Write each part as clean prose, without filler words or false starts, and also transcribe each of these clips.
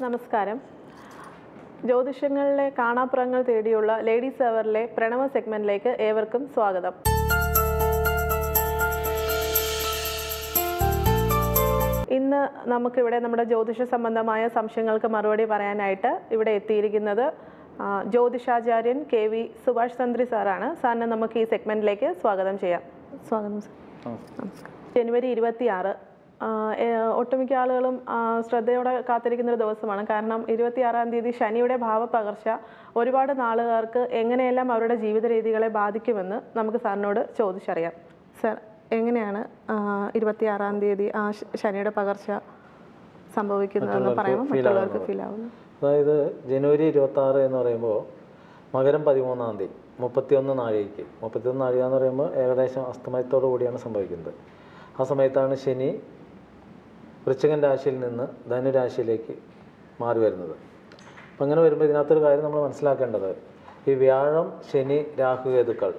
നമസ്കാരം. ജ്യോതിഷങ്ങളിലെ കാണാപ്പുറങ്ങൾ തേടിയുള്ള ലേഡീസ് അവറിലെ പ്രണവ സെഗ്മെന്റിലേക്ക് ഏവർക്കും സ്വാഗതം. ഇന്ന് നമുക്കിവിടെ നമ്മുടെ ജ്യോതിഷ സംബന്ധമായ സംശയങ്ങൾക്ക് മറുപടി പറയാനായിട്ട് ഇവിടെ എത്തിയിരിക്കുന്നത് ജ്യോതിഷാചാര്യൻ KV സുഭാഷ് തന്ത്രി സാറാണ്. സാറിനെ നമുക്ക് ഈ സെഗ്മെന്റിലേക്ക് സ്വാഗതം ചെയ്യാം. സ്വാഗതം സാർ. നമസ്കാരം. ജനുവരി 26 ഒട്ടുമിക്ക ആളുകളും ശ്രദ്ധയോടെ കാത്തിരിക്കുന്ന ഒരു ദിവസമാണ്. കാരണം 26-ാം തീയതി ശനിയുടെ ഭാവപകർച്ച ഒരുപാട് നാളുകാർക്ക് എങ്ങനെയെല്ലാം അവരുടെ ജീവിത രീതികളെ ബാധിക്കുമെന്ന് നമുക്ക് സാറിനോട് ചോദിച്ചറിയാം. സാർ, എങ്ങനെയാണ് 26-ാം തീയതി ആ ശനിയുടെ പകർച്ച സംഭവിക്കുന്നതെന്ന് പറയുമ്പോൾ മറ്റുള്ളവർക്ക് ഫീൽ ആവുന്നത്? അതായത് ജനുവരി 26 എന്ന് പറയുമ്പോൾ മകരം 13-ാം തീയതി 31 നാഴികയ്ക്ക് 31 നാഴിക എന്ന് പറയുമ്പോൾ ഏകദേശം അസ്തമയത്തോടു കൂടിയാണ് സംഭവിക്കുന്നത്. ആ സമയത്താണ് ശനി വൃശ്ചികൻ രാശിയിൽ നിന്ന് ധനുരാശിയിലേക്ക് മാറി വരുന്നത്. അപ്പം അങ്ങനെ വരുമ്പോൾ ഇതിനകത്തൊരു കാര്യം നമ്മൾ മനസ്സിലാക്കേണ്ടത്, ഈ വ്യാഴം, ശനി, രാഹു, കേതുക്കൾ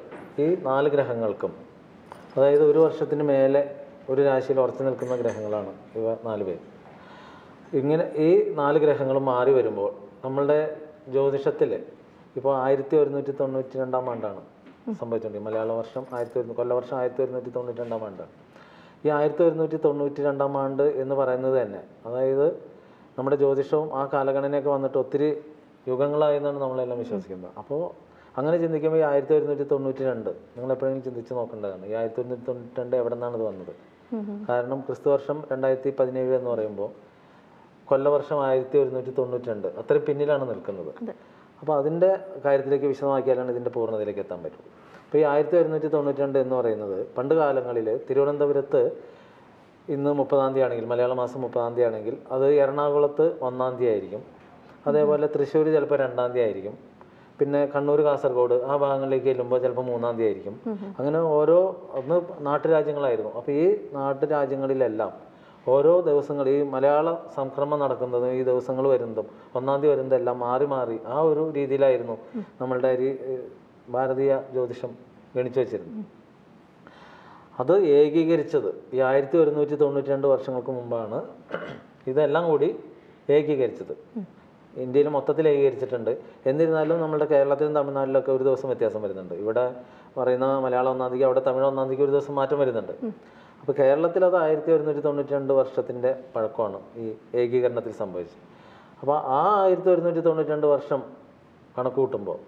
ഈ 4 ഗ്രഹങ്ങൾക്കും, അതായത് ഒരു വർഷത്തിന് മേലെ ഒരു രാശിയിൽ ഉറച്ചു നിൽക്കുന്ന ഗ്രഹങ്ങളാണ് ഇവ 4 പേര്. ഇങ്ങനെ ഈ 4 ഗ്രഹങ്ങളും മാറി വരുമ്പോൾ നമ്മളുടെ ജ്യോതിഷത്തിൽ ഇപ്പോൾ 1192-ാം ആണ്ടാണ് സംഭവിച്ചുകൊണ്ടിരിക്കുന്നത്. മലയാള വർഷം കൊല്ലവർഷം 1192-ാം ആണ്ടാണ്. ഈ 1192-ാം ആണ്ട് എന്ന് പറയുന്നത് തന്നെ, അതായത് നമ്മുടെ ജ്യോതിഷവും ആ കാലഗണനയൊക്കെ വന്നിട്ട് ഒത്തിരി യുഗങ്ങളായി എന്നാണ് നമ്മളെല്ലാം വിശ്വസിക്കുന്നത്. അപ്പോൾ അങ്ങനെ ചിന്തിക്കുമ്പോൾ ഈ 1192 നിങ്ങൾ എപ്പോഴെങ്കിലും ചിന്തിച്ച് നോക്കേണ്ടതാണ്. ഈ 1192 എവിടെ നിന്നാണ് ഇത് വന്നത്? കാരണം ക്രിസ്തുവർഷം 2017 എന്ന് പറയുമ്പോൾ കൊല്ലവർഷം 1192 അത്രയും പിന്നിലാണ് നിൽക്കുന്നത്. അപ്പോൾ അതിൻ്റെ കാര്യത്തിലേക്ക് വിശദമാക്കിയാലാണ് ഇതിൻ്റെ പൂർണ്ണതയിലേക്ക് എത്താൻ പറ്റും. അപ്പോൾ ഈ 1192 എന്ന് പറയുന്നത് പണ്ട് കാലങ്ങളിൽ തിരുവനന്തപുരത്ത് ഇന്ന് 30-ാം തീയതി ആണെങ്കിൽ, മലയാള മാസം 30-ാം തീയതി ആണെങ്കിൽ അത് എറണാകുളത്ത് 1-ാം തീയതി ആയിരിക്കും. അതേപോലെ തൃശ്ശൂർ ചിലപ്പോൾ 2-ാം തീയതി ആയിരിക്കും. പിന്നെ കണ്ണൂർ, കാസർഗോഡ് ആ ഭാഗങ്ങളിലേക്ക് ചെല്ലുമ്പോൾ ചിലപ്പോൾ 3-ാം തീയതി ആയിരിക്കും. അങ്ങനെ അന്ന് നാട്ടുരാജ്യങ്ങളായിരുന്നു. അപ്പോൾ ഈ നാട്ടുരാജ്യങ്ങളിലെല്ലാം ഓരോ ദിവസങ്ങൾ ഈ മലയാള സംക്രമം നടക്കുന്നതും ഈ ദിവസങ്ങൾ വരുന്നതും 1-ാം തീയതി വരുന്നതെല്ലാം മാറി മാറി ആ ഒരു രീതിയിലായിരുന്നു നമ്മളുടെ ഭാരതീയ ജ്യോതിഷം ഗണിച്ചു വച്ചിരുന്നു. അത് ഏകീകരിച്ചത് ഈ 1192 വർഷങ്ങൾക്ക് മുമ്പാണ് ഇതെല്ലാം കൂടി ഏകീകരിച്ചത്. ഇന്ത്യയിൽ മൊത്തത്തിൽ ഏകീകരിച്ചിട്ടുണ്ട്. എന്നിരുന്നാലും നമ്മുടെ കേരളത്തിലും തമിഴ്നാട്ടിലൊക്കെ ഒരു ദിവസം വ്യത്യാസം വരുന്നുണ്ട്. ഇവിടെ പറയുന്ന മലയാളം 1-ാം തീയതി, അവിടെ തമിഴ് 1-ാം തീയതിക്ക് ഒരു ദിവസം മാറ്റം വരുന്നുണ്ട്. അപ്പോൾ കേരളത്തിൽ അത് 1192 വർഷത്തിൻ്റെ പഴക്കമാണ് ഈ ഏകീകരണത്തിൽ സംഭവിച്ചത്. അപ്പോൾ ആ 1192 വർഷം കണക്ക് കൂട്ടുമ്പോൾ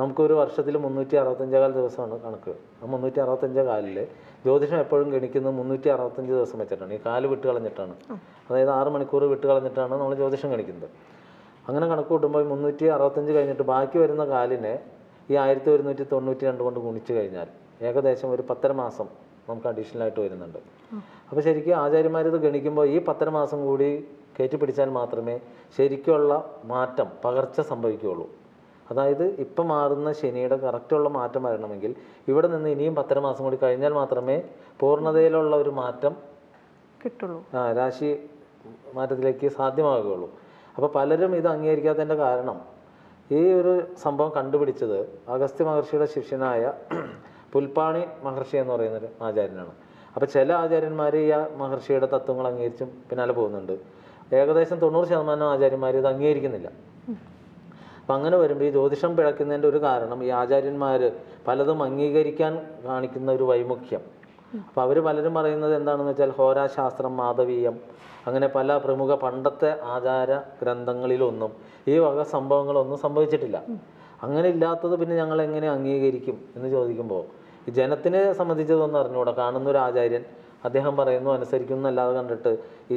നമുക്കൊരു വർഷത്തിൽ 365 ദിവസമാണ് കണക്ക്. ആ 365 ജ്യോതിഷം എപ്പോഴും ഗണിക്കുന്നത് 365 ദിവസം വെച്ചിട്ടാണ്. ഈ കാല് വിട്ട് കളഞ്ഞിട്ടാണ്, അതായത് 6 മണിക്കൂർ വിട്ട് കളഞ്ഞിട്ടാണ് നമ്മൾ ജ്യോതിഷം ഗണിക്കുന്നത്. അങ്ങനെ കണക്ക് കൂട്ടുമ്പോൾ 365 കഴിഞ്ഞിട്ട് ബാക്കി വരുന്ന കാലിനെ ഈ 1192 കൊണ്ട് ഗുണിച്ച് കഴിഞ്ഞാൽ ഏകദേശം ഒരു 10.5 മാസം നമുക്ക് അഡീഷണലായിട്ട് വരുന്നുണ്ട്. അപ്പോൾ ശരിക്കും ആചാര്യന്മാരിത് ഗണിക്കുമ്പോൾ ഈ 10.5 മാസം കൂടി കയറ്റി പിടിച്ചാൽ മാത്രമേ ശരിക്കുള്ള മാറ്റം, പകർച്ച സംഭവിക്കുകയുള്ളൂ. അതായത് ഇപ്പം മാറുന്ന ശനിയുടെ കറക്റ്റുള്ള മാറ്റം വരണമെങ്കിൽ ഇവിടെ നിന്ന് ഇനിയും 10.5 മാസം കൂടി കഴിഞ്ഞാൽ മാത്രമേ പൂർണ്ണതയിലുള്ള ഒരു മാറ്റം കിട്ടുള്ളൂ, രാശി മാറ്റത്തിലേക്ക് സാധ്യമാകുകയുള്ളൂ. അപ്പോൾ പലരും ഇത് അംഗീകരിക്കാത്തതിൻ്റെ കാരണം, ഈ ഒരു സംഭവം കണ്ടുപിടിച്ചത് അഗസ്ത്യ മഹർഷിയുടെ ശിഷ്യനായ പുൽപ്പാണി മഹർഷി എന്ന് പറയുന്നൊരു ആചാര്യനാണ്. അപ്പോൾ ചില ആചാര്യന്മാർ ഈ മഹർഷിയുടെ തത്വങ്ങൾ അംഗീകരിച്ചും പിന്നാലെ പോകുന്നുണ്ട്. ഏകദേശം 90% ആചാര്യന്മാർ ഇത് അംഗീകരിക്കുന്നില്ല. അപ്പം അങ്ങനെ വരുമ്പോൾ ഈ ജ്യോതിഷം പിഴയ്ക്കുന്നതിൻ്റെ ഒരു കാരണം ഈ ആചാര്യന്മാർ പലതും അംഗീകരിക്കാൻ കാണിക്കുന്ന ഒരു വൈമുഖ്യം. അപ്പോൾ അവർ പലരും പറയുന്നത് എന്താണെന്ന് വെച്ചാൽ ഹോരാശാസ്ത്രം, മാധവീയം, അങ്ങനെ പല പ്രമുഖ പണ്ടത്തെ ആചാര ഗ്രന്ഥങ്ങളിലൊന്നും ഈ വക സംഭവങ്ങളൊന്നും സംഭവിച്ചിട്ടില്ല. അങ്ങനെ ഇല്ലാത്തത് പിന്നെ ഞങ്ങൾ എങ്ങനെ അംഗീകരിക്കും എന്ന് ചോദിക്കുമ്പോൾ ഈ ജനത്തിനെ സംബന്ധിച്ചതൊന്നും അറിഞ്ഞുകൂടാ. കാണുന്നൊരു ആചാര്യൻ അദ്ദേഹം പറയുന്നു അനുസരിക്കുന്നു അല്ലാതെ കണ്ടിട്ട് ഈ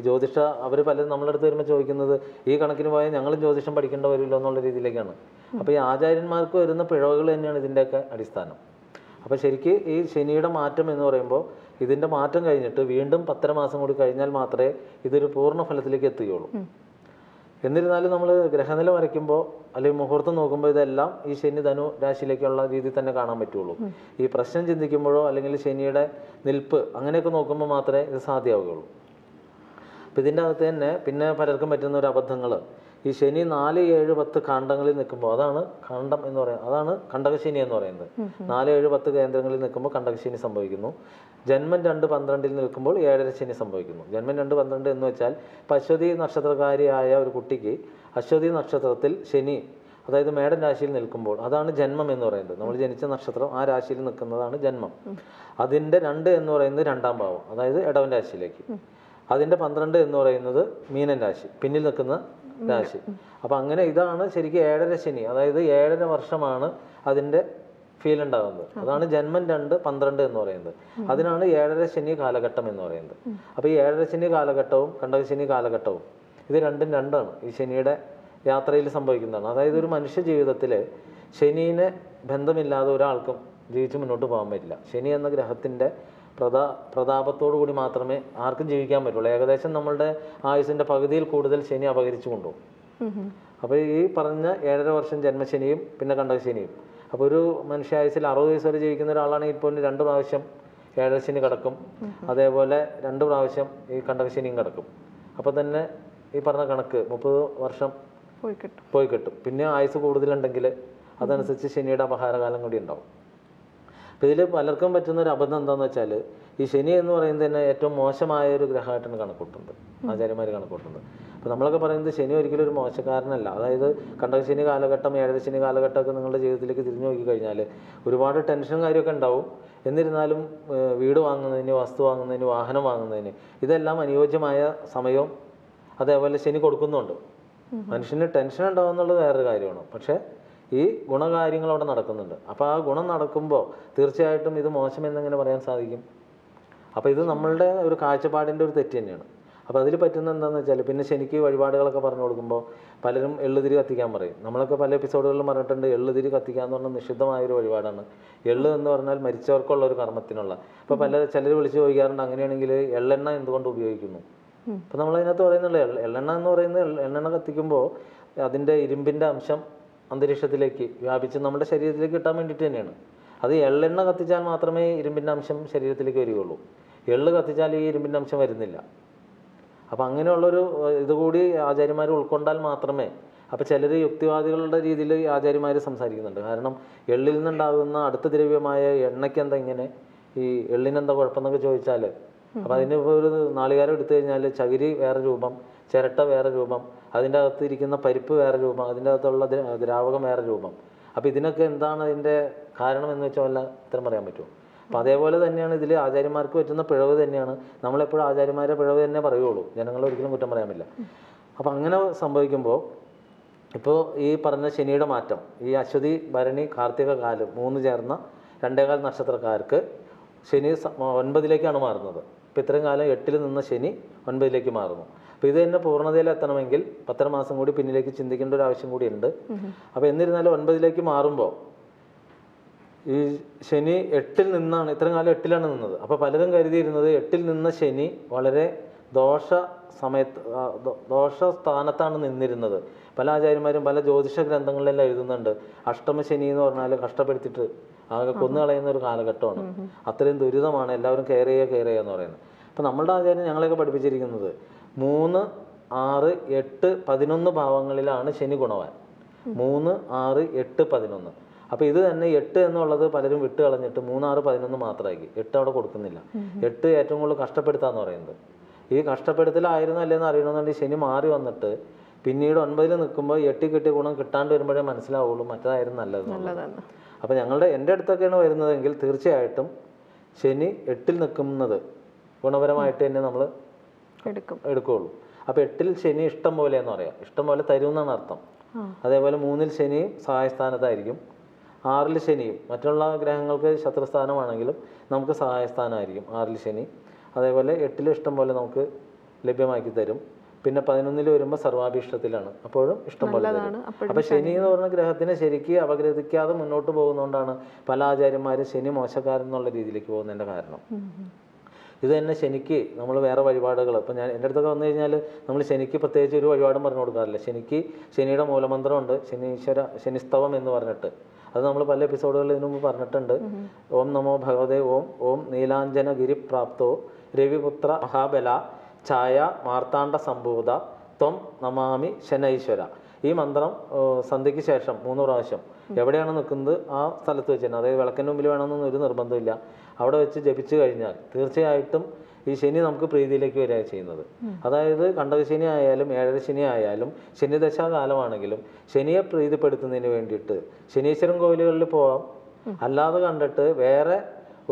അവർ പലരും നമ്മളെ അടുത്ത് വരുമ്പോൾ ചോദിക്കുന്നത് ഈ കണക്കിന് പോയാൽ ഞങ്ങളും ജ്യോതിഷം പഠിക്കേണ്ട വരുമല്ലോ എന്നുള്ള രീതിയിലേക്കാണ്. അപ്പോൾ ഈ ആചാര്യന്മാർക്ക് വരുന്ന പിഴവുകൾ തന്നെയാണ് ഇതിൻ്റെയൊക്കെ അടിസ്ഥാനം. അപ്പോൾ ശരിക്ക് ഈ ശനിയുടെ മാറ്റം എന്ന് പറയുമ്പോൾ ഇതിൻ്റെ മാറ്റം കഴിഞ്ഞിട്ട് വീണ്ടും 10.5 മാസം കൂടി കഴിഞ്ഞാൽ മാത്രമേ ഇതൊരു പൂർണ്ണ ഫലത്തിലേക്ക് എത്തുകയുള്ളൂ. എന്നിരുന്നാലും നമ്മൾ ഗ്രഹനില വരയ്ക്കുമ്പോൾ അല്ലെങ്കിൽ മുഹൂർത്തം നോക്കുമ്പോൾ ഇതെല്ലാം ഈ ശനി ധനു രാശിയിലേക്കുള്ള രീതിയിൽ തന്നെ കാണാൻ പറ്റുള്ളൂ. ഈ പ്രശ്നം ചിന്തിക്കുമ്പോഴോ അല്ലെങ്കിൽ ശനിയുടെ നിൽപ്പ് അങ്ങനെയൊക്കെ നോക്കുമ്പോൾ മാത്രമേ ഇത് സാധ്യമാവുകയുള്ളൂ. അപ്പം ഇതിൻ്റെ അകത്ത് തന്നെ പിന്നെ പലർക്കും പറ്റുന്ന ഒരു അബദ്ധങ്ങൾ, ഈ ശനി 4, 7, 10 കാണ്ഡങ്ങളിൽ നിൽക്കുമ്പോൾ അതാണ് കാണ്ഡം എന്ന് പറയുന്നത്, അതാണ് കണ്ടകശനി എന്ന് പറയുന്നത്. 4, 7, 10 കേന്ദ്രങ്ങളിൽ നിൽക്കുമ്പോൾ കണ്ടകശനി സംഭവിക്കുന്നു. ജന്മം 2, 12 നിൽക്കുമ്പോൾ 7ര ശനി സംഭവിക്കുന്നു. ജന്മം 2, 12 എന്ന് വെച്ചാൽ ഇപ്പം അശ്വതി നക്ഷത്രക്കാരിയായ ഒരു കുട്ടിക്ക് അശ്വതി നക്ഷത്രത്തിൽ ശനി, അതായത് മേടൻ രാശിയിൽ നിൽക്കുമ്പോൾ അതാണ് ജന്മം എന്ന് പറയുന്നത്. നമ്മൾ ജനിച്ച നക്ഷത്രം ആ രാശിയിൽ നിൽക്കുന്നതാണ് ജന്മം. അതിൻ്റെ 2 എന്ന് പറയുന്നത് 2ാം ഭാവം, അതായത് ഇടവൻ രാശിയിലേക്ക്. അതിൻ്റെ 12 എന്ന് പറയുന്നത് മീനൻ രാശി, പിന്നിൽ നിൽക്കുന്ന രാശി. അപ്പം അങ്ങനെ ഇതാണ് ശരിക്കും 7ര ശനി, അതായത് 7ര വർഷമാണ് അതിൻ്റെ ഫീൽ ഉണ്ടാകുന്നത്. അതാണ് ജന്മം 2, 12 എന്ന് പറയുന്നത്. അതിനാണ് 7ര ശനി കാലഘട്ടം എന്ന് പറയുന്നത്. അപ്പോൾ ഈ 7ര ശനി കാലഘട്ടവും കണ്ടകശനി കാലഘട്ടവും ഇത് രണ്ടും രണ്ടാണ് ഈ ശനിയുടെ യാത്രയിൽ സംഭവിക്കുന്നതാണ്. അതായത് ഒരു മനുഷ്യ ജീവിതത്തിൽ ശനിയെ ബന്ധമില്ലാതെ ഒരാൾക്കും ജീവിച്ച് മുന്നോട്ട് പോകാൻ പറ്റില്ല. ശനി എന്ന ഗ്രഹത്തിൻ്റെ പ്രതാപത്തോടു കൂടി മാത്രമേ ആർക്കും ജീവിക്കാൻ പറ്റുള്ളൂ. ഏകദേശം നമ്മളുടെ ആയുസിൻ്റെ പകുതിയിൽ കൂടുതൽ ശനി അപകരിച്ചു കൊണ്ടുപോകും. അപ്പോൾ ഈ പറഞ്ഞ 7ര വർഷം ജന്മശനിയും പിന്നെ കണ്ടകശനിയും, അപ്പോൾ ഒരു മനുഷ്യായുസിൽ 60 വയസ്സ് വരെ ജീവിക്കുന്ന ഒരാളാണെങ്കിൽ ഇപ്പോൾ 2 പ്രാവശ്യം 7ര ശനി കിടക്കും, അതേപോലെ 2 പ്രാവശ്യം ഈ കണ്ടകശനിയും കിടക്കും. അപ്പോൾ തന്നെ ഈ പറഞ്ഞ കണക്ക് 30 വർഷം പോയി കിട്ടും. പിന്നെ ആയുസ് കൂടുതലുണ്ടെങ്കിൽ അതനുസരിച്ച് ശനിയുടെ അപഹാരകാലം കൂടി ഉണ്ടാവും. അപ്പോൾ ഇതിൽ പലർക്കും പറ്റുന്നൊരു അബദ്ധം എന്താണെന്ന് വെച്ചാൽ ഈ ശനി എന്ന് പറയുന്നത് തന്നെ ഏറ്റവും മോശമായ ഒരു ഗ്രഹമായിട്ടാണ് കണക്കൂട്ടുന്നത്, ആചാര്യന്മാർ കണക്കൂട്ടുന്നത്. അപ്പോൾ നമ്മളൊക്കെ പറയുന്നത് ശനി ഒരിക്കലും ഒരു മോശക്കാരനല്ല. അതായത് കണ്ടകശനി കാലഘട്ടം, 7ര ശനി കാലഘട്ടമൊക്കെ നിങ്ങളുടെ ജീവിതത്തിലേക്ക് തിരിഞ്ഞു നോക്കിക്കഴിഞ്ഞാൽ ഒരുപാട് ടെൻഷനും കാര്യമൊക്കെ ഉണ്ടാവും. എന്നിരുന്നാലും വീട് വാങ്ങുന്നതിന്, വസ്തു വാങ്ങുന്നതിന്, വാഹനം വാങ്ങുന്നതിന് ഇതെല്ലാം അനുയോജ്യമായ സമയവും അതേപോലെ ശനി കൊടുക്കുന്നുണ്ട്. മനുഷ്യന് ടെൻഷൻ ഉണ്ടാവും എന്നുള്ളത് വേറൊരു കാര്യമാണ്. പക്ഷേ ഈ ഗുണകാര്യങ്ങൾ അവിടെ നടക്കുന്നുണ്ട്. അപ്പോൾ ആ ഗുണം നടക്കുമ്പോൾ തീർച്ചയായിട്ടും ഇത് മോശമെന്നെങ്ങനെ പറയാൻ സാധിക്കും? അപ്പോൾ ഇത് നമ്മളുടെ ഒരു കാഴ്ചപ്പാടിൻ്റെ ഒരു തെറ്റ് തന്നെയാണ്. അപ്പോൾ അതിൽ പറ്റുന്ന എന്താണെന്ന് വെച്ചാൽ പിന്നെ ശനിക്ക് വഴിപാടുകളൊക്കെ പറഞ്ഞു കൊടുക്കുമ്പോൾ പലരും എള്ളുതിരി കത്തിക്കാൻ പറയും. നമ്മളൊക്കെ പല എപ്പിസോഡുകളിലും പറഞ്ഞിട്ടുണ്ട്, എള്ളുതിരി കത്തിക്കുക എന്ന് പറഞ്ഞാൽ നിഷിദ്ധമായൊരു വഴിപാടാണ്. എള്ള് എന്ന് പറഞ്ഞാൽ മരിച്ചവർക്കുള്ള ഒരു കർമ്മത്തിനുള്ള. ഇപ്പോൾ ചിലർ വിളിച്ച് ചോദിക്കാറുണ്ട്, അങ്ങനെയാണെങ്കിൽ എള്ളെണ്ണ എന്തുകൊണ്ട് ഉപയോഗിക്കുന്നു? അപ്പോൾ നമ്മളതിനകത്ത് പറയുന്നുള്ളൂ, എള്ളെണ്ണ എന്ന് പറയുന്നത് എള്ളെണ്ണ കത്തിക്കുമ്പോൾ അതിൻ്റെ ഇരുമ്പിൻ്റെ അംശം അന്തരീക്ഷത്തിലേക്ക് വ്യാപിച്ച് നമ്മുടെ ശരീരത്തിലേക്ക് കിട്ടാൻ വേണ്ടിയിട്ട് തന്നെയാണ്. അത് എള്ളെണ്ണ കത്തിച്ചാൽ മാത്രമേ ഇരുമ്പിൻ്റെ അംശം ശരീരത്തിലേക്ക് വരികയുള്ളൂ. എള്ള് കത്തിച്ചാൽ ഈ ഇരുമ്പിൻ്റെ അംശം വരുന്നില്ല. അപ്പോൾ അങ്ങനെയുള്ളൊരു ഇതുകൂടി ആചാര്യന്മാർ ഉൾക്കൊണ്ടാൽ മാത്രമേ. അപ്പോൾ ചിലർ യുക്തിവാദികളുടെ രീതിയിൽ ആചാര്യന്മാർ സംസാരിക്കുന്നുണ്ട്. കാരണം എള്ളിൽ നിന്നുണ്ടാകുന്ന അടുത്ത ദ്രവ്യമായ എണ്ണയ്ക്ക് എന്താ ഇങ്ങനെ, ഈ എള്ളിനെന്താ കുഴപ്പമെന്നൊക്കെ ചോദിച്ചാൽ, അപ്പോൾ അതിന് ഇപ്പോൾ ഒരു നാളികേരം എടുത്തു കഴിഞ്ഞാൽ ചകിരി വേറെ രൂപം, ചിരട്ട വേറെ രൂപം, അതിൻ്റെ അകത്ത് ഇരിക്കുന്ന പരിപ്പ് വേറെ രൂപം, അതിൻ്റെ അകത്തുള്ള ദ്രാവകം വേറെ രൂപം. അപ്പോൾ ഇതിനൊക്കെ എന്താണ് അതിൻ്റെ കാരണം എന്ന് വെച്ചാൽ വല്ല ഉത്തരം പറയാൻ പറ്റുമോ? അപ്പോൾ അതേപോലെ തന്നെയാണ് ഇതിൽ ആചാര്യന്മാർക്ക് പറ്റുന്ന പിഴവ് തന്നെയാണ്. നമ്മളെപ്പോഴും ആചാര്യന്മാരുടെ പിഴവ് തന്നെ പറയുള്ളൂ, ജനങ്ങളെ ഒരിക്കലും കുറ്റം പറയാൻ പറ്റില്ല. അപ്പോൾ അങ്ങനെ സംഭവിക്കുമ്പോൾ ഇപ്പോൾ ഈ പറഞ്ഞ ശനിയുടെ മാറ്റം, ഈ അശ്വതി, ഭരണി, കാർത്തിക കാലം 3 ചേർന്ന 2.25 നക്ഷത്രക്കാർക്ക് ശനി 9ലേക്കാണ് മാറുന്നത്. ഇപ്പോൾ ഇത്രയും കാലം 8ൽ നിന്ന ശനി 9ലേക്ക് മാറുന്നു. അപ്പോൾ ഇത് തന്നെ പൂർണ്ണതയിലെത്തണമെങ്കിൽ 10 മാസം കൂടി പിന്നിലേക്ക് ചിന്തിക്കേണ്ട ഒരു ആവശ്യം കൂടി ഉണ്ട്. അപ്പോൾ എന്നിരുന്നാലും 9ലേക്ക് മാറുമ്പോൾ ഈ ശനി 8ൽ നിന്നാണ്, ഇത്രയും കാലം 8ലാണ് നിന്നത്. അപ്പോൾ പലരും കരുതിയിരുന്നത് 8ൽ നിന്ന ശനി വളരെ ദോഷ സ്ഥാനത്താണ് നിന്നിരുന്നത്. പല ആചാര്യന്മാരും പല ജ്യോതിഷ ഗ്രന്ഥങ്ങളിലെല്ലാം എഴുതുന്നുണ്ട്, അഷ്ടമ ശനി എന്ന് പറഞ്ഞാൽ കഷ്ടപ്പെടുത്തിയിട്ട് ആകെ കൊന്നുകളയുന്ന ഒരു കാലഘട്ടമാണ്, അത്രയും ദുരിതമാണ്, എല്ലാവരും കെയർ ചെയ്യുക എന്ന് പറയുന്നത്. അപ്പോൾ നമ്മളുടെ ആചാര്യം ഞങ്ങളെയൊക്കെ പഠിപ്പിച്ചിരിക്കുന്നത് 3, 6, 8, 11 ഭാവങ്ങളിലാണ് ശനി ഗുണവാൻ. 3, 6, 8, 11. അപ്പോൾ ഇത് തന്നെ 8 എന്നുള്ളത് പലരും വിട്ട് കളഞ്ഞിട്ട് 3, 6, 11 മാത്രമാക്കി. 8 അവിടെ കൊടുക്കുന്നില്ല. 8 ഏറ്റവും കൂടുതൽ കഷ്ടപ്പെടുത്താന്ന് പറയുന്നത്. ഈ കഷ്ടപ്പെടുത്തലായിരുന്നു അല്ലേന്ന് അറിയണമെന്നുണ്ടെങ്കിൽ ശനി മാറി വന്നിട്ട് പിന്നീട് 9ൽ നിൽക്കുമ്പോൾ 8 കിട്ടിയ ഗുണം കിട്ടാണ്ട് വരുമ്പോഴേ മനസ്സിലാവുള്ളൂ മറ്റേതായിരുന്നു നല്ലതെന്ന്. അപ്പോൾ എൻ്റെ അടുത്തൊക്കെയാണ് വരുന്നതെങ്കിൽ തീർച്ചയായിട്ടും ശനി 8ൽ നിൽക്കുന്നത് ഗുണപരമായിട്ട് തന്നെ നമ്മൾ എടുക്കുകയുള്ളൂ. അപ്പോൾ 8ൽ ശനി ഇഷ്ടം പോലെ എന്ന് പറയാം, ഇഷ്ടം പോലെ തരുമെന്നാണ് അർത്ഥം. അതേപോലെ 3ൽ ശനിയും സഹായസ്ഥാനത്തായിരിക്കും. 6ൽ ശനിയും മറ്റുള്ള ഗ്രഹങ്ങൾക്ക് ശത്രുസ്ഥാനമാണെങ്കിലും നമുക്ക് സഹായസ്ഥാനമായിരിക്കും 6ൽ ശനി. അതേപോലെ 8ൽ ഇഷ്ടം പോലെ നമുക്ക് ലഭ്യമാക്കി തരും. പിന്നെ 11ൽ വരുമ്പോൾ സർവാഭീഷ്ടത്തിലാണ്, അപ്പോഴും ഇഷ്ടം പോലെ തരും. അപ്പോൾ ശനി എന്ന് പറഞ്ഞ ഗ്രഹത്തിനെ ശരിക്കും അപഗ്രഥിക്കാതെ മുന്നോട്ട് പോകുന്നതുകൊണ്ടാണ് പല ആചാര്യന്മാരും ശനി മോശക്കാരൻ എന്നുള്ള രീതിയിലേക്ക് പോകുന്നതിൻ്റെ കാരണം. ഇത് തന്നെ ശനിക്ക് നമ്മൾ വേറെ വഴിപാടുകൾ, ഇപ്പം ഞാൻ എൻ്റെ അടുത്തൊക്കെ വന്നു കഴിഞ്ഞാൽ നമ്മൾ ശനിക്ക് പ്രത്യേകിച്ച് ഒരു വഴിപാടും പറഞ്ഞു കൊടുക്കാറില്ല. ശനിക്ക് ശനിയുടെ മൂലമന്ത്രമുണ്ട്, ശനിസ്തവം എന്ന് പറഞ്ഞിട്ട്. അത് നമ്മൾ പല എപ്പിസോഡുകളിൽ ഇതിനു മുമ്പ് പറഞ്ഞിട്ടുണ്ട്. ഓം നമോ ഭഗവതേ ഓം നീലാഞ്ജന ഗിരി പ്രാപ്തോ രവിപുത്ര മഹാബല ഛായ മാർത്താണ്ഡ സംഭൂത ത്വം നമാമി ശനൈശ്വര. ഈ മന്ത്രം സന്ധ്യയ്ക്ക് ശേഷം 3 പ്രാവശ്യം എവിടെയാണ് നിൽക്കുന്നത് ആ സ്ഥലത്ത് വെച്ച് തന്നെ, അതായത് വിളക്കിൻ്റെ മുമ്പിൽ വേണമെന്നൊന്നും ഒരു നിർബന്ധമില്ല, അവിടെ വെച്ച് ജപിച്ചു കഴിഞ്ഞാൽ തീർച്ചയായിട്ടും ഈ ശനി നമുക്ക് പ്രീതിയിലേക്ക് വരിക ചെയ്യുന്നത്. അതായത് കണ്ടക ശനി ആയാലും 7ര ശനി ആയാലും ശനിദശാകാലമാണെങ്കിലും ശനിയെ പ്രീതിപ്പെടുത്തുന്നതിന് വേണ്ടിയിട്ട് ശനീശ്വരൻ കോവിലുകളിൽ പോവാം. അല്ലാതെ കണ്ടിട്ട് വേറെ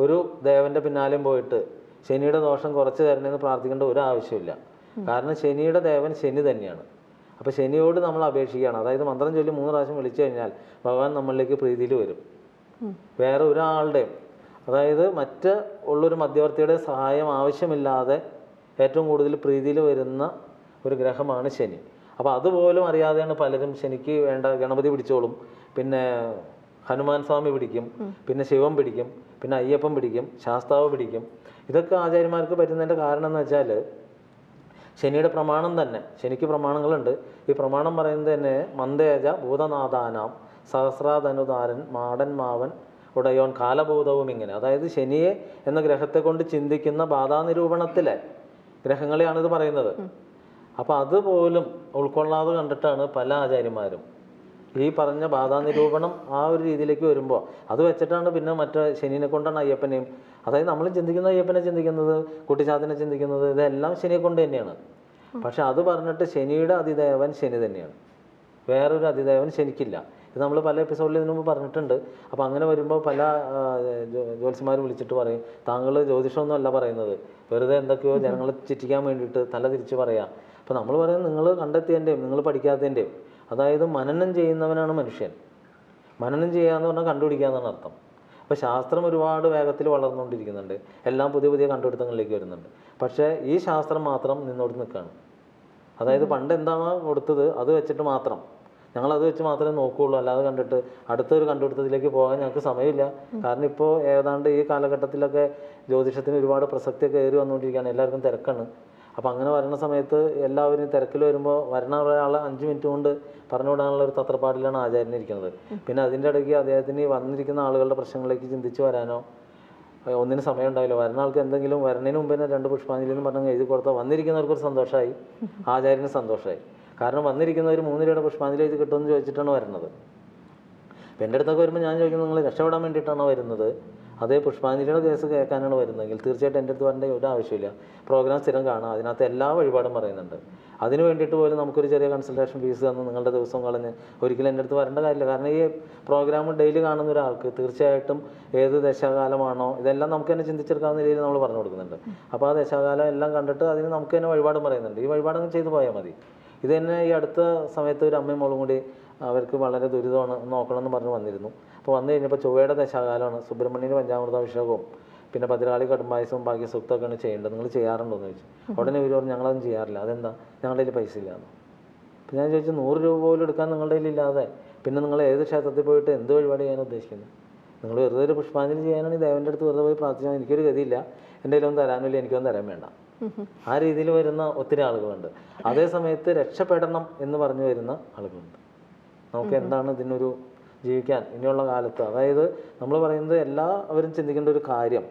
ഒരു ദേവന്റെ പിന്നാലെയും പോയിട്ട് ശനിയുടെ ദോഷം കുറച്ച് തരണമെന്ന് പ്രാർത്ഥിക്കേണ്ട ഒരു ആവശ്യമില്ല. കാരണം ശനിയുടെ ദേവൻ ശനി തന്നെയാണ്. അപ്പോൾ ശനിയോട് നമ്മൾ അപേക്ഷിക്കുകയാണ്. അതായത് മന്ത്രം ചൊല്ലി 3 പ്രാവശ്യം വിളിച്ചു കഴിഞ്ഞാൽ ഭഗവാൻ നമ്മളിലേക്ക് പ്രീതിയിൽ വരും. വേറെ ഒരാളുടെയും, അതായത് മറ്റ് ഉള്ളൊരു മധ്യവർത്തിയുടെ സഹായം ആവശ്യമില്ലാതെ ഏറ്റവും കൂടുതൽ പ്രീതിയിൽ വരുന്ന ഒരു ഗ്രഹമാണ് ശനി. അപ്പോൾ അതുപോലും അറിയാതെയാണ് പലരും ശനിക്ക് വേണ്ട ഗണപതി പിടിച്ചോളും, പിന്നെ ഹനുമാൻ സ്വാമി പിടിക്കും, പിന്നെ ശിവൻ പിടിക്കും, പിന്നെ അയ്യപ്പൻ പിടിക്കും, ശാസ്താവ് പിടിക്കും. ഇതൊക്കെ ആചാര്യന്മാർക്ക് പറ്റുന്നതിൻ്റെ കാരണം എന്ന് വെച്ചാൽ ശനിയുടെ പ്രമാണം തന്നെ, ശനിക്ക് പ്രമാണങ്ങളുണ്ട്. ഈ പ്രമാണം പറയുന്നത് തന്നെ മന്ദേജ ഭൂതനാഥാനാം സഹസ്രാധനുധാരൻ മാടൻ മാവൻ ഉടയോൻ കാലഭൂതവും ഇങ്ങനെ. അതായത് ശനിയെ എന്ന ഗ്രഹത്തെ കൊണ്ട് ചിന്തിക്കുന്ന ബാധാനിരൂപണത്തിലെ ഗ്രഹങ്ങളെയാണ് ഇത് പറയുന്നത്. അപ്പം അതുപോലും ഉൾക്കൊള്ളാതെ കണ്ടിട്ടാണ് പല ആചാര്യന്മാരും ഈ പറഞ്ഞ ബാധാനിരൂപണം ആ ഒരു രീതിയിലേക്ക് വരുമ്പോൾ അത് വെച്ചിട്ടാണ് പിന്നെ മറ്റേ ശനിനെ കൊണ്ടാണ് അയ്യപ്പനെയും, അതായത് നമ്മൾ ചിന്തിക്കുന്ന അയ്യപ്പനെ ചിന്തിക്കുന്നത്, കുട്ടിച്ചാത്തനെ ചിന്തിക്കുന്നത്, ഇതെല്ലാം ശനിയെ കൊണ്ട് തന്നെയാണ്. പക്ഷെ അത് പറഞ്ഞിട്ട് ശനിയുടെ അതിദേവൻ ശനി തന്നെയാണ്, വേറൊരു അതിദേവൻ ശനിക്കില്ല. ഇത് നമ്മൾ പല എപ്പിസോഡിൽ ഇതിനു മുമ്പ് പറഞ്ഞിട്ടുണ്ട്. അപ്പോൾ അങ്ങനെ വരുമ്പോൾ പല ജ്യോത്സ്യന്മാർ വിളിച്ചിട്ട് പറയും, താങ്കൾ ജ്യോതിഷമൊന്നും അല്ല പറയുന്നത്, വെറുതെ എന്തൊക്കെയോ ജനങ്ങളെ ചിറ്റിക്കാൻ വേണ്ടിയിട്ട് തല തിരിച്ച് പറയാം. അപ്പോൾ നമ്മൾ പറയുന്നത് നിങ്ങൾ കണ്ടെത്തിയതിൻ്റെയും നിങ്ങൾ പഠിക്കാത്തതിൻ്റെയും, അതായത് മനനം ചെയ്യുന്നവനാണ് മനുഷ്യൻ. മനനം ചെയ്യുക എന്ന് പറഞ്ഞാൽ കണ്ടുപിടിക്കുക എന്നാണ് അർത്ഥം. അപ്പോൾ ശാസ്ത്രം ഒരുപാട് വേഗത്തിൽ വളർന്നുകൊണ്ടിരിക്കുന്നുണ്ട്, എല്ലാം പുതിയ പുതിയ കണ്ടുപിടുത്തങ്ങളിലേക്ക് വരുന്നുണ്ട്. പക്ഷേ ഈ ശാസ്ത്രം മാത്രം നിന്നോട് നിൽക്കുകയാണ്. അതായത് പണ്ട് എന്താണോ കൊടുത്തത് അത് വെച്ചിട്ട് മാത്രം ഞങ്ങളത് വെച്ച് മാത്രമേ നോക്കുകയുള്ളൂ. അല്ലാതെ കണ്ടിട്ട് അടുത്തൊരു കണ്ടുപിടുത്തത്തിലേക്ക് പോകാൻ ഞങ്ങൾക്ക് സമയമില്ല. കാരണം ഇപ്പോൾ ഏതാണ്ട് ഈ കാലഘട്ടത്തിലൊക്കെ ജ്യോതിഷത്തിന് ഒരുപാട് പ്രസക്തിയൊക്കെ കയറി വന്നുകൊണ്ടിരിക്കുകയാണ്, എല്ലാവർക്കും തിരക്കാണ്. അപ്പം അങ്ങനെ വരുന്ന സമയത്ത് എല്ലാവരും തിരക്കിൽ വരുമ്പോൾ വരുന്ന ഒരാളെ 5 മിനിറ്റ് കൊണ്ട് പറഞ്ഞുവിടാനുള്ള ഒരു തത്രപ്പാടിലാണ് ആചാര്യനിരിക്കുന്നത്. പിന്നെ അതിൻ്റെ ഇടയ്ക്ക് അദ്ദേഹത്തിന് വന്നിരിക്കുന്ന ആളുകളുടെ പ്രശ്നങ്ങളിലേക്ക് ചിന്തിച്ച് വരാനോ ഒന്നിനും സമയം ഉണ്ടാവില്ല. വരുന്ന ആൾക്ക് എന്തെങ്കിലും വരുന്നതിന് മുമ്പ് തന്നെ 2 പുഷ്പാഞ്ജലി എന്ന് പറഞ്ഞാൽ എഴുതി കൊടുത്താൽ വന്നിരിക്കുന്നവർക്കൊരു സന്തോഷമായി, ആചാര്യന് സന്തോഷമായി. കാരണം വന്നിരിക്കുന്നവർ 3 രൂപയുടെ പുഷ്പാഞ്ജലി എഴുതി കിട്ടുമെന്ന് ചോദിച്ചിട്ടാണ് വരുന്നത്. അപ്പം എൻ്റെ അടുത്തൊക്കെ വരുമ്പോൾ ഞാൻ ചോദിക്കുന്നത് നിങ്ങൾ രക്ഷപ്പെടാൻ വേണ്ടിയിട്ടാണോ വരുന്നത്, അതേ പുഷ്പാഞ്ജലിയുടെ കേസ് കേൾക്കാനാണ് വരുന്നതെങ്കിൽ തീർച്ചയായിട്ടും എൻ്റെ അടുത്ത് വരേണ്ട ഒരു ആവശ്യമില്ല. പ്രോഗ്രാം സ്ഥിരം കാണാം, അതിനകത്ത് എല്ലാ വഴിപാടും പറയുന്നുണ്ട്. അതിന് വേണ്ടിയിട്ട് പോലും നമുക്കൊരു ചെറിയ കൺസൾട്ടേഷൻ ഫീസ് തന്ന് നിങ്ങളുടെ ദിവസം കളഞ്ഞ് ഒരിക്കലും എൻ്റെ അടുത്ത് വരേണ്ട കാര്യമില്ല. കാരണം ഈ പ്രോഗ്രാം ഡെയിലി കാണുന്ന ഒരാൾക്ക് തീർച്ചയായിട്ടും ഏത് ദശാകാലമാണോ ഇതെല്ലാം നമുക്ക് തന്നെ ചിന്തിച്ചെടുക്കാവുന്ന രീതിയിൽ നമ്മൾ പറഞ്ഞു കൊടുക്കുന്നുണ്ട്. അപ്പോൾ ആ ദശാകാലം എല്ലാം കണ്ടിട്ട് അതിന് നമുക്ക് തന്നെ വഴിപാടും പറയുന്നുണ്ട്. ഈ വഴിപാടങ്ങ് ചെയ്തു പോയാൽ മതി. ഇത് തന്നെ ഈ അടുത്ത സമയത്ത് ഒരു അമ്മയും മോളും കൂടി അവർക്ക് വളരെ ദുരിതമാണ്, നോക്കണമെന്ന് പറഞ്ഞ് വന്നിരുന്നു. അപ്പോൾ വന്നു കഴിഞ്ഞപ്പോൾ ചൊവ്വയുടെ ദശാകാലമാണ്, സുബ്രഹ്മണ്യന് പഞ്ചാമൃതാഭിഷേകവും പിന്നെ ഭദ്രകാളി കടുംബായസവും ഭാഗ്യസൂക്തമൊക്കെയാണ് ചെയ്യേണ്ടത്, നിങ്ങൾ ചെയ്യാറുണ്ടോയെന്ന് ചോദിച്ചു. ഉടനെ ഇവർ പറഞ്ഞു ഞങ്ങളതൊന്നും ചെയ്യാറില്ല. അതെന്താ, ഞങ്ങളുടെ കയ്യിൽ പൈസ ഇല്ലാന്ന്. അപ്പോൾ ഞാൻ ചോദിച്ചു 100 രൂപ പോലും എടുക്കാൻ നിങ്ങളുടെ കയ്യിലില്ലാതെ പിന്നെ നിങ്ങൾ ഏത് ക്ഷേത്രത്തിൽ പോയിട്ട് എന്ത് വഴിപാട് ചെയ്യാൻ ഉദ്ദേശിക്കുന്നത്? നിങ്ങൾ വെറുതെ ഒരു പുഷ്പാഞ്ജലി ചെയ്യാനാണ് ഈ ദേവൻ്റെ അടുത്ത് വെറുതെ പോയി പ്രാർത്ഥിച്ചാൽ എനിക്കൊരു ഗതിയില്ല, എൻ്റെ കയ്യിലൊന്നും തരാനില്ല, എനിക്കൊന്നും തരാൻ വേണ്ട. ആ രീതിയിൽ വരുന്ന ഒത്തിരി ആളുകളുണ്ട്. അതേ സമയത്ത് രക്ഷപ്പെടണം എന്ന് പറഞ്ഞു വരുന്ന ആളുകളുണ്ട്. നമുക്ക് എന്താണ് ഇതിനൊരു ജീവിക്കാൻ ഇനിയുള്ള കാലത്ത്, അതായത് നമ്മൾ പറയുന്നത് എല്ലാവരും ചിന്തിക്കേണ്ട ഒരു കാര്യം,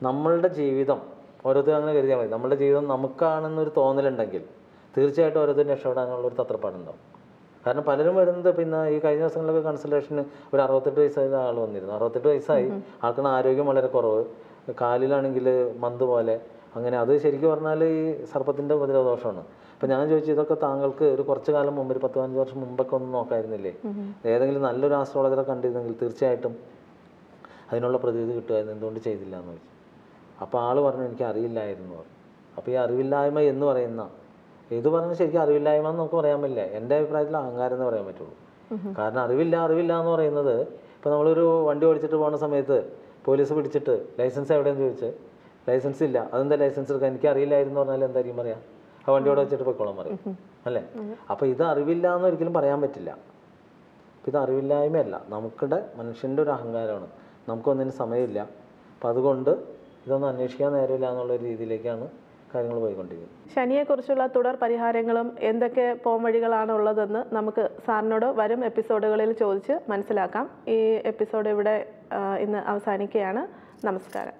നമ്മളുടെ ജീവിതം ഓരോരുത്തരും അങ്ങനെ കരുതിയാൽ മതി. നമ്മളുടെ ജീവിതം നമുക്കാണെന്നൊരു തോന്നലുണ്ടെങ്കിൽ തീർച്ചയായിട്ടും ഓരോരുത്തരും രക്ഷപ്പെടാനുള്ളൊരു തത്രപ്പാടുണ്ടാവും. കാരണം പലരും വരുന്നത് പിന്നെ ഈ കഴിഞ്ഞ ദിവസങ്ങളിലൊക്കെ കൺസൾട്ടേഷന് ഒരു 68 വയസ്സായ ആൾ വന്നിരുന്നു. 68 വയസ്സായി, ആൾക്കാണ് ആരോഗ്യം വളരെ കുറവ്, കാലിലാണെങ്കിൽ മന്ത് പോലെ അങ്ങനെ. അത് ശരിക്കും പറഞ്ഞാൽ ഈ സർപ്പത്തിൻ്റെ ഉപദ്രവദോഷമാണ്. അപ്പം ഞാൻ ചോദിച്ചു ഇതൊക്കെ താങ്കൾക്ക് ഒരു കുറച്ച് കാലം മുമ്പ് ഒരു 10-15 വർഷം മുമ്പൊക്കെ ഒന്ന് നോക്കായിരുന്നില്ലേ, ഏതെങ്കിലും നല്ലൊരു ആസ്ട്രോളജറെ കണ്ടിരുന്നെങ്കിൽ തീർച്ചയായിട്ടും അതിനുള്ള പ്രതിവിധി കിട്ടുമായിരുന്നു, എന്തുകൊണ്ട് ചെയ്തില്ല എന്ന് ചോദിച്ചു. അപ്പോൾ ആൾ പറഞ്ഞു എനിക്ക് അറിയില്ലായിരുന്നു പറഞ്ഞു. അപ്പോൾ ഈ അറിവില്ലായ്മ എന്ന് പറയുന്ന ഇത് പറഞ്ഞാൽ ശരിക്കും അറിവില്ലായ്മ എന്ന് നമുക്ക് പറയാൻ പറ്റില്ല. എൻ്റെ അഭിപ്രായത്തിൽ അഹങ്കാരം എന്ന് പറയാൻ പറ്റുള്ളൂ. കാരണം അറിവില്ല എന്ന് പറയുന്നത്, ഇപ്പോൾ നമ്മളൊരു വണ്ടി ഓടിച്ചിട്ട് പോകുന്ന സമയത്ത് പോലീസ് പിടിച്ചിട്ട് ലൈസൻസ് എവിടെയെന്ന് ചോദിച്ച് ലൈസൻസ് ഇല്ല, അതെന്താ ലൈസൻസ് എടുക്കാൻ എനിക്ക് അറിയില്ലായിരുന്നു പറഞ്ഞാൽ എന്തായിരിക്കും പറയാം, ആ വണ്ടിയോടെ വെച്ചിട്ട് പൊയ്ക്കോളാൻ പറയും അല്ലേ. അപ്പോൾ ഇത് അറിവില്ല എന്ന് ഒരിക്കലും പറയാൻ പറ്റില്ല. ഇത് അറിവില്ലായ്മയല്ല, നമുക്കിടെ മനുഷ്യൻ്റെ ഒരു അഹങ്കാരമാണ്, നമുക്കൊന്നിനും സമയമില്ല. അപ്പം അതുകൊണ്ട് ഇതൊന്നും അന്വേഷിക്കാൻ നേരമില്ല എന്നുള്ള രീതിയിലേക്കാണ് കാര്യങ്ങൾ പോയിക്കൊണ്ടിരിക്കുന്നത്. ശനിയെക്കുറിച്ചുള്ള തുടർ പരിഹാരങ്ങളും എന്തൊക്കെ പോംവഴികളാണ് ഉള്ളതെന്ന് നമുക്ക് സാറിനോട് വരും എപ്പിസോഡുകളിൽ ചോദിച്ച് മനസ്സിലാക്കാം. ഈ എപ്പിസോഡ് ഇവിടെ ഇന്ന് അവസാനിക്കുകയാണ്. നമസ്കാരം.